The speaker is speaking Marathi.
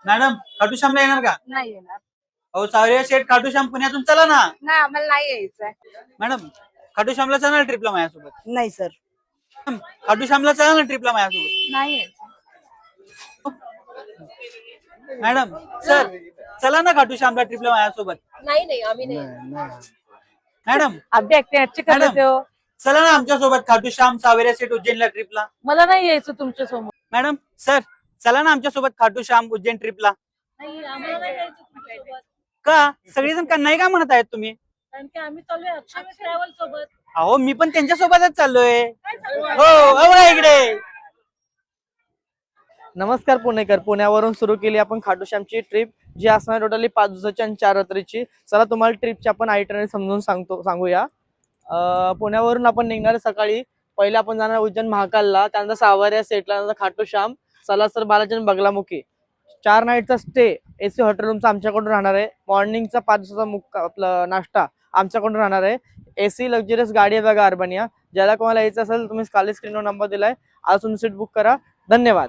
मॅडम खाटू श्यामला येणार का? नाही येणार. अहो सावरिया शेठ खाटू श्याम पुण्यातून चला ना. नाही आम्हाला नाही यायचंय. मॅडम खाटू श्यामला चला ना ट्रिपला माझ्यासोबत. नाही सर. मॅडम, खाटू श्यामला चला ना ट्रिपला माझ्यासोबत. नाही यायचं. मॅडम सर चला ना खाटू श्यामला ट्रिपला माझ्यासोबत. नाही नाही आम्ही नाही. मॅडम अभि ऍक्टिंग मॅडम चला ना आमच्या सोबत खाटू श्याम सावरिया शेठ उज्जैनला ट्रिपला. मला नाही यायचं तुमच्या समोर. मॅडम सर चला ना आमच्या सोबत खाटू श्याम उज्जैन ट्रिपला. नाही आम्हाला नाही यायचं तुमच्यासोबत. का सगळेजण का नाही का म्हणत आहेत तुम्ही? कारण की आम्ही चाललोय अक्षय ट्रॅव्हल सोबत. अहो मी पण त्यांच्या सोबतच चाललोय. हो अहो इकडे. नमस्कार पुणेकर, पुण्यावरून सुरू केली आपण खाटू श्यामची ट्रिप, जी असणार टोटली 5 दिवसाची आणि 4 रात्रीची. चला तुम्हाला ट्रिपची आपण आयटनरी समजून सांगूया. पुण्यावरून आपण निघणार सकाळी. पहिले आपण जाणार उज्जैन महाकालला, त्यानंतर सावरिया सेटला, नंतर खाटू श्याम, सलासर बालाजी आणि बगलामुखी. 4 नाईटचा स्टे एसी हॉटेल रूमचा आमच्याकडून राहणार आहे. मॉर्निंगचा 5 दिवसाचा आपला नाश्ता आमच्याकडून राहणार आहे. एसी लक्झरियस गाडी आहे बघा अर्बनिया. ज्याला कोणाला यायचं असेल तुम्ही खाली स्क्रीनवर नंबर दिलाय, आज तुम्ही सीट बुक करा. धन्यवाद.